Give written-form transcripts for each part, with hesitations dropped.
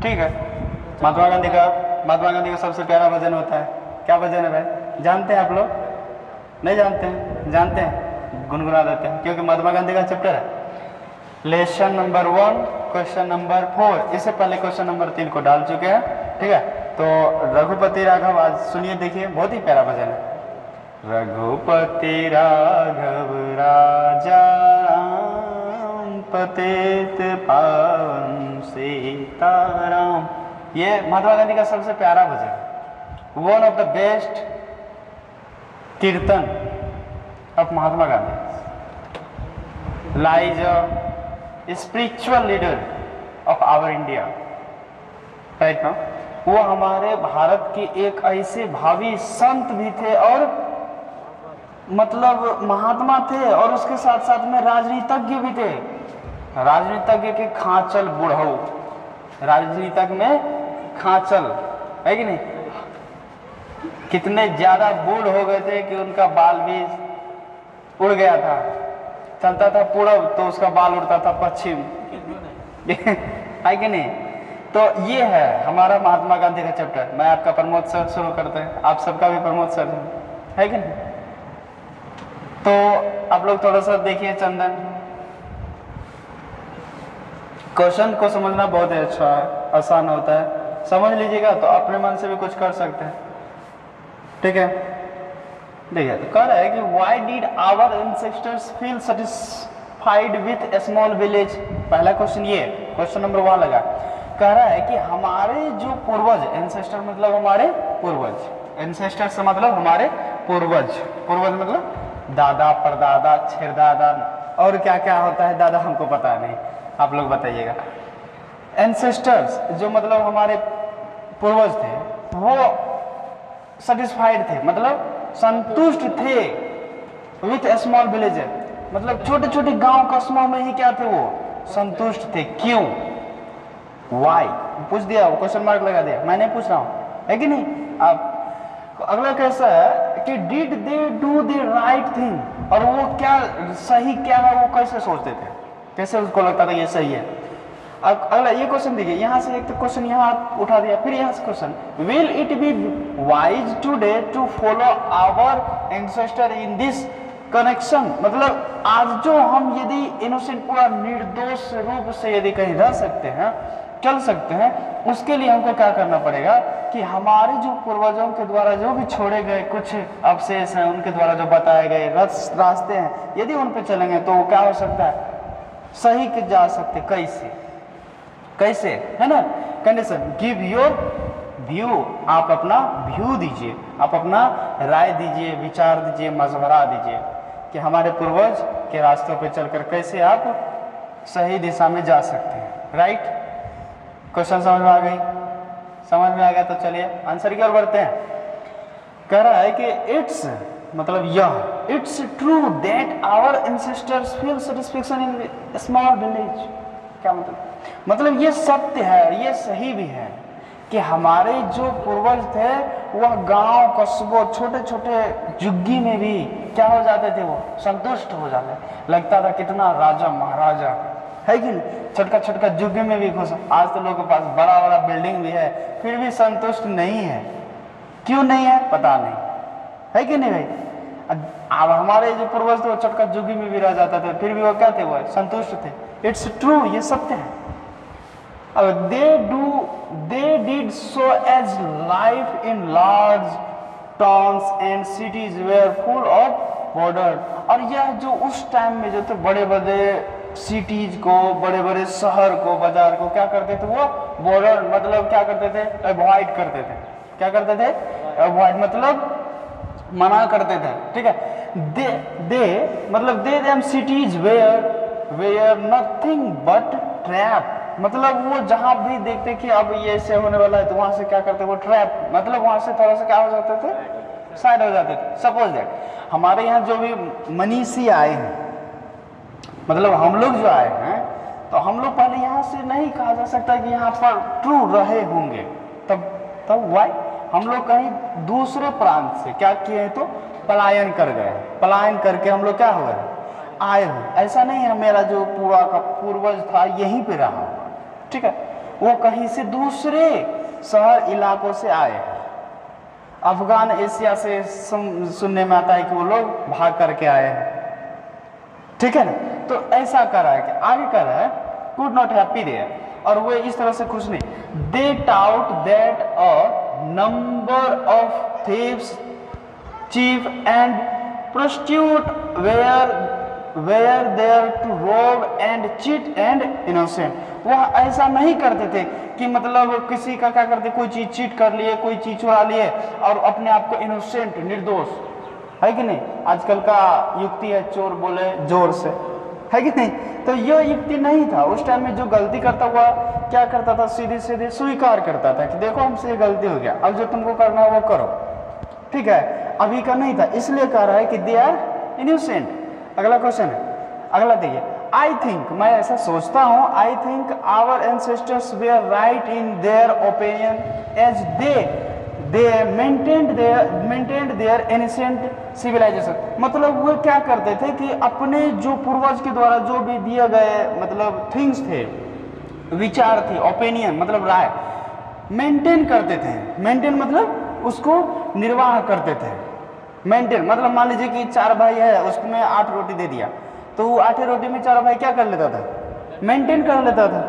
ठीक है। महात्मा गांधी का सबसे प्यारा भजन होता है, क्या भजन है भाई, जानते हैं आप लोग? नहीं जानते हैं? जानते हैं, गुनगुना देते हैं, क्योंकि महात्मा गांधी का चैप्टर है। लेसन नंबर 1 क्वेश्चन नंबर 4, इससे पहले क्वेश्चन नंबर 3 को डाल चुके हैं, ठीक है। तो रघुपति राघव आज सुनिए, देखिए बहुत ही प्यारा भजन है। रघुपति राघव राजा राम पतित पावन सीताराम, ये महात्मा गांधी का सबसे प्यारा भजन है। One of the best kirtan of Mahatma Gandhi lies spiritual leader of our India, right ना। वो हमारे भारत के एक ऐसे भावी संत भी थे और मतलब महात्मा थे, और उसके साथ साथ में राजनीतिज्ञ भी थे। राजनीतिज्ञ के खांचल बुढ़ऊ, राजनीतिज्ञ में खांचल है कि नहीं, कितने ज्यादा बूढ़ हो गए थे कि उनका बाल भी उड़ गया था। चलता था पूरब तो उसका बाल उड़ता था पश्चिम है कि नहीं। तो ये है हमारा महात्मा गांधी का चैप्टर। मैं आपका प्रमोद सर शुरू करते हैं, आप सबका भी प्रमोद सर है कि नहीं। तो आप लोग थोड़ा सा देखिए चंदन, क्वेश्चन को समझना बहुत ही अच्छा है, आसान होता है, समझ लीजिएगा तो अपने मन से भी कुछ कर सकते हैं, ठीक है। देखिए तो कह रहा है कि why did our ancestors feel satisfied with a small village. पहला क्वेश्चन ये, क्वेश्चन नंबर 1 लगा, कह रहा है कि हमारे जो पूर्वज, एंसेस्टर मतलब हमारे पूर्वज, एंसेस्टर से मतलब हमारे पूर्वज, पूर्वज मतलब दादा परदादा छिरदादा और क्या क्या होता है दादा, हमको पता नहीं, आप लोग बताइएगा। एंसेस्टर्स जो मतलब हमारे पूर्वज थे वो सेटिस्फाइड थे, मतलब संतुष्ट थे विथ ए स्मॉल विलेज, मतलब छोटे छोटे गांव कस्बों में ही क्या थे, वो संतुष्ट थे। क्यों, वाई पूछ दिया, वो क्वेश्चन मार्क लगा दिया, मैं नहीं पूछ रहा हूं, है कि नहीं। आप अगला कैसा है कि did they do the right thing, और वो क्या सही क्या है वो कैसे सोचते थे, कैसे उसको लगता था ये सही है। अब अगला ये क्वेश्चन देखिए, यहाँ से एक तो क्वेश्चन यहाँ उठा दिया, फिर यहाँ से question, will it be wise today to follow our ancestor in this connection, मतलब आज जो हम यदि इनोसेंट पूरा निर्दोष रूप से यदि कहीं रह सकते हैं, चल सकते हैं, उसके लिए हमको क्या करना पड़ेगा कि हमारे जो पूर्वजों के द्वारा जो भी छोड़े गए कुछ अवशेष हैं, उनके द्वारा जो बताए गए रास्ते हैं, यदि उन पे चलेंगे तो वो क्या हो सकता है, सही के जा सकते। कैसे कैसे है ना, कंडीशन गिव योर व्यू, आप अपना व्यू दीजिए, आप अपना राय दीजिए, विचार दीजिए, मशवरा दीजिए कि हमारे पूर्वज के रास्तों पे चलकर कैसे आप सही दिशा में जा सकते हैं, राइट। क्वेश्चन समझ में आ गई, समझ में आ गया तो चलिए आंसर की ओर बढ़ते हैं। कह रहा है कि इट्स मतलब यह, it's true that our ancestors feel satisfaction in small village, क्या मतलब ये सत्य है और ये सही भी है कि हमारे जो पूर्वज थे वह गांव कस्बों छोटे छोटे झुग्गी में भी क्या हो जाते थे, वो संतुष्ट हो जाते, लगता था कितना राजा महाराजा है कि नहीं, छोटका छोटका झुग्गी में भी खुश। आज तो लोगों के पास बड़ा बड़ा बिल्डिंग भी है फिर भी संतुष्ट नहीं है, क्यों नहीं है पता नहीं, है कि नहीं भाई। अब हमारे जो पूर्वज थे वो छोटका झुग्गी में भी रह जाते थे फिर भी वो क्या थे, वो संतुष्ट थे। इट्स ट्रू, ये सत्य है। अब they did so as life in large towns and cities were full of border, और यह जो उस टाइम में जो थे बड़े बड़े सिटीज को, बड़े बड़े शहर को, बाजार को क्या करते थे, वो बॉर्डर मतलब क्या करते थे, अवॉइड करते थे। क्या करते थे, अवॉइड मतलब मना करते थे, ठीक है। दे मतलब they them cities were nothing but trap, मतलब वो जहां भी देखते कि अब ये ऐसे होने वाला है तो वहां से क्या करते, वो ट्रैप मतलब वहां से थोड़ा सा क्या हो जाते थे, साइड हो जाते थे। सपोज दैट हमारे यहाँ जो भी मनीषी आए हैं, मतलब हम लोग जो आए हैं, तो हम लोग पहले यहाँ से नहीं कहा जा सकता कि यहाँ पर ट्रू रहे होंगे, तब वाई हम लोग कहीं दूसरे प्रांत से क्या किए तो पलायन कर गए, पलायन करके हम लोग क्या हुए, आए हो। ऐसा नहीं है मेरा जो पूरा का पूर्वज था यहीं पे रहा, ठीक है। वो कहीं से दूसरे शहर इलाकों से आए हैं। अफगान एशिया से सुनने में आता है कि वो लोग भाग करके आए हैं, ठीक है ना। तो ऐसा कर रहा है कि आगे कर रहा है कुड नॉट हैप्पी देयर, और वो इस तरह से खुश नहीं। They thought that a number of thieves, chief and prostitute were there to rob and cheat and innocent. वह ऐसा नहीं करते थे कि मतलब किसी का क्या करते, कोई चीज चीट कर लिए, कोई चीज चुरा लिए और अपने आप को इनोसेंट, निर्दोष, है कि नहीं। आजकल का युक्ति है चोर बोले जोर से, है कि नहीं। तो यह युक्ति नहीं था उस टाइम में। जो गलती करता हुआ क्या करता था, सीधे सीधे स्वीकार करता था कि देखो हमसे ये गलती हो गया, अब जो तुमको करना है वो करो, ठीक है। अभी का नहीं था, इसलिए कह रहा है कि दे आर इनोसेंट। अगला क्वेश्चन है, अगला देखिए। आई थिंक, मैं ऐसा सोचता हूं, I think our ancestors were right in their opinion as they maintained their ancient civilization. मतलब वो क्या करते थे कि अपने जो पूर्वज के द्वारा जो भी दिए गए मतलब थिंग्स थे, विचार थे, ओपिनियन मतलब राय, मेंटेन करते थे। मेंटेन मतलब उसको निर्वाह करते थे। मेंटेन मतलब मान लीजिए कि 4 भाई है, उसमें 8 रोटी दे दिया, तो वो 8 रोटी में 4 भाई क्या कर लेता था, मेंटेन कर लेता था।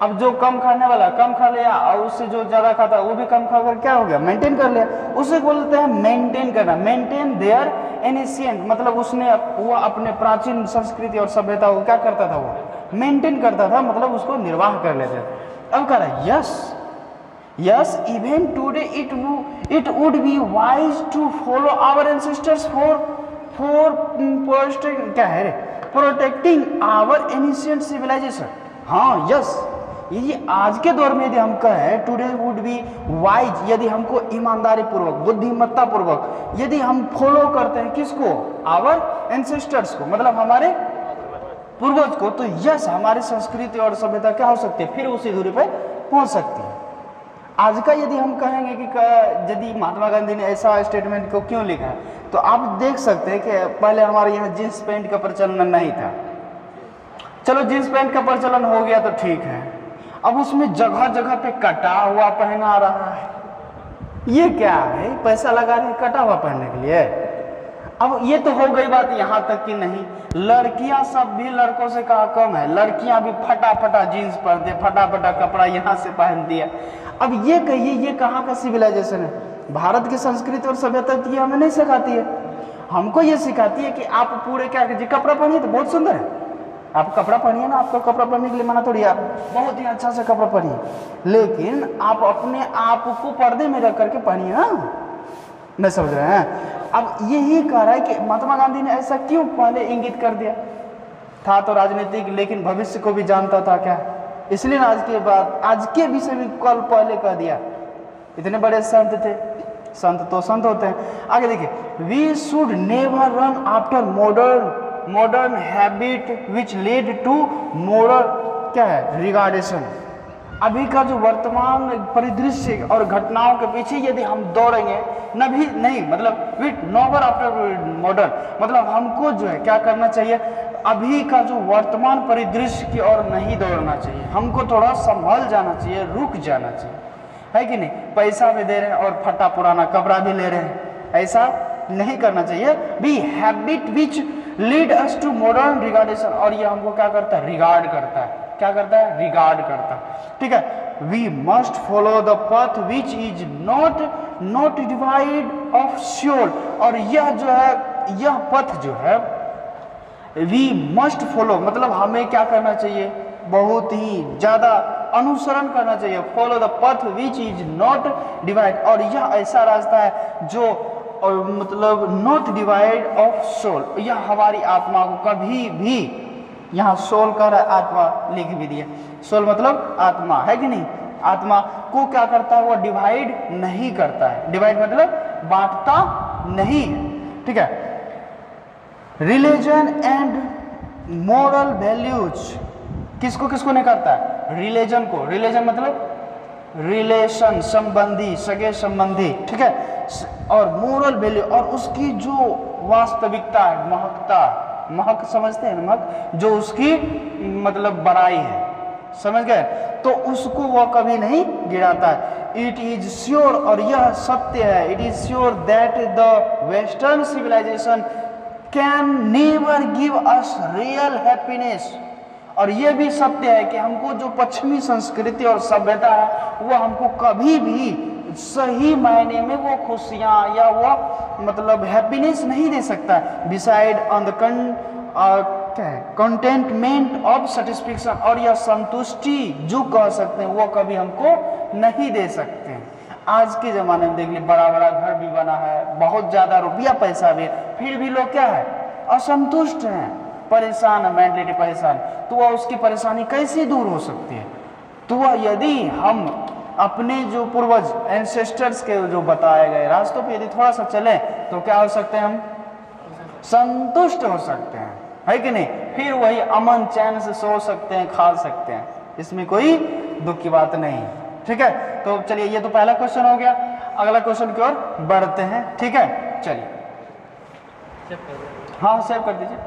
अब जो कम खाने वाला कम खा लिया और उससे जो ज्यादा खाता वो भी कम खाकर क्या हो गया, मेंटेन कर लिया। उसे बोलते हैं मेंटेन करना। मेंटेन देयर एनिशिएंट मतलब उसने वो अपने प्राचीन संस्कृति और सभ्यता को क्या करता था, वो मेंटेन करता था, मतलब उसको निर्वाह कर लेते थे। अब कह रहा है yes even today it would be wise to follow our ancestors for क्या है रे, प्रोटेक्टिंग आवर एनिशिएंट सिविलाइजेशन। हाँ यस, ये आज के दौर में यदि हम कहें टुडे वुड बी वाइज, यदि हमको ईमानदारी पूर्वक, बुद्धिमत्ता पूर्वक यदि हम फॉलो करते हैं किसको, आवर एंसेस्टर्स को, मतलब हमारे पूर्वज को, तो यस हमारी संस्कृति और सभ्यता क्या हो सकती है, फिर उसी दूरी पर पहुंच सकती है। आज का यदि हम कहेंगे कि यदि महात्मा गांधी ने ऐसा स्टेटमेंट को क्यों लिखा, तो आप देख सकते हैं कि पहले हमारे यहाँ जींस पैंट का प्रचलन नहीं था। चलो जींस पैंट का प्रचलन हो गया तो ठीक है, अब उसमें जगह जगह पे कटा हुआ पहना रहा है। ये क्या है, पैसा लगा रहे हैं कटा हुआ पहनने के लिए। अब ये तो हो गई बात यहाँ तक कि नहीं, लड़कियां सब भी लड़कों से कहा कम है, लड़कियां भी फटा जीन्स पहनते, फटा कपड़ा यहाँ से पहन दिया। अब ये कहिए ये कहाँ का सिविलाइजेशन है? भारत की संस्कृति और सभ्यता ये हमें नहीं सिखाती है। हमको ये सिखाती है कि आप पूरे क्या कीजिए, कपड़ा पहनिए तो बहुत सुंदर है, आप कपड़ा पहनिए ना, आपको कपड़ा पहनने के लिए मना थोड़ी, आप बहुत ही अच्छा से कपड़ा पहनिए, लेकिन आप अपने आप को पर्दे में रख करके पहनिए ना, नहीं समझ रहे हैं। अब यही कह रहा है कि महात्मा गांधी ने ऐसा क्यों पहले इंगित कर दिया था, तो राजनीतिक लेकिन भविष्य को भी जानता था क्या, इसलिए आज के बाद आज के विषय में कल पहले कह दिया। इतने बड़े संत थे, संत तो संत होते हैं। आगे देखिए, we should never run after modern habit which lead to modern क्या है, रिगार्डेशन। अभी का जो वर्तमान परिदृश्य और घटनाओं के पीछे यदि हम दौड़ेंगे नहीं मतलब विथ नोवर आफ्टर मॉडर्न, मतलब हमको जो है क्या करना चाहिए, अभी का जो वर्तमान परिदृश्य की ओर नहीं दौड़ना चाहिए, हमको थोड़ा संभल जाना चाहिए, रुक जाना चाहिए, है कि नहीं। पैसा भी दे रहे हैं और फटा पुराना कपड़ा भी ले रहे हैं, ऐसा नहीं करना चाहिए। Be habit which lead us to modern degradation, और ये हमको क्या करता है, रिगार्ड करता है, क्या करता है, रिगार्ड करता है, ठीक है। We must follow the path which is not divide of soul, और यह जो है, यह पथ जो है वी मस्ट फॉलो मतलब हमें क्या करना चाहिए, बहुत ही ज्यादा अनुसरण करना चाहिए। Follow the path which is not divide, और यह ऐसा रास्ता है जो मतलब नॉट डिवाइड ऑफ सोल, यह हमारी आत्मा को कभी भी, यहाँ सोल का आत्मा लिख भी दिया, सोल मतलब आत्मा, है कि नहीं, आत्मा को क्या करता है, वो डिवाइड नहीं करता है। डिवाइड मतलब बांटता नहीं है, ठीक है। रिलीजन एंड मोरल वैल्यूज किसको किसको नहीं करता है, रिलीजन को। रिलीजन मतलब रिलेशन, संबंधी, सगे संबंधी, ठीक है। और मोरल वैल्यू, और उसकी जो वास्तविकता है, महक समझते हैं ना, महक जो उसकी मतलब बड़ाई है, समझ गए? तो उसको वह कभी नहीं गिराता है। इट इज श्योर, और यह सत्य है, it is sure that the western civilization can never give us real happiness, और यह भी सत्य है कि हमको जो पश्चिमी संस्कृति और सभ्यता है वो हमको कभी भी सही मायने में वो खुशियां या वो मतलब हैप्पीनेस नहीं दे सकता। Beside on the containment of satisfaction, और यह संतुष्टि जो कह सकते हैं वो कभी हमको नहीं दे सकते। आज के ज़माने में देख लीजिए, बड़ा बड़ा घर भी बना है, बहुत ज़्यादा रुपया पैसा भी है, फिर भी लोग क्या है, असंतुष्ट हैं, परेशान है, मेंटलिटी परेशान। तो वह उसकी परेशानी कैसे दूर हो सकती है? तो वह यदि हम अपने जो पूर्वज एंसेस्टर्स के जो बताए गए रास्तों पे यदि थोड़ा सा चले तो क्या हो सकते हैं, हम संतुष्ट हो सकते हैं, है कि नहीं? फिर वही अमन चैन से सो सकते हैं, खा सकते हैं, इसमें कोई दुख की बात नहीं। ठीक है, तो चलिए ये तो पहला क्वेश्चन हो गया। अगला क्वेश्चन की ओर बढ़ते हैं। ठीक है, चलिए, हाँ सेव कर दीजिए।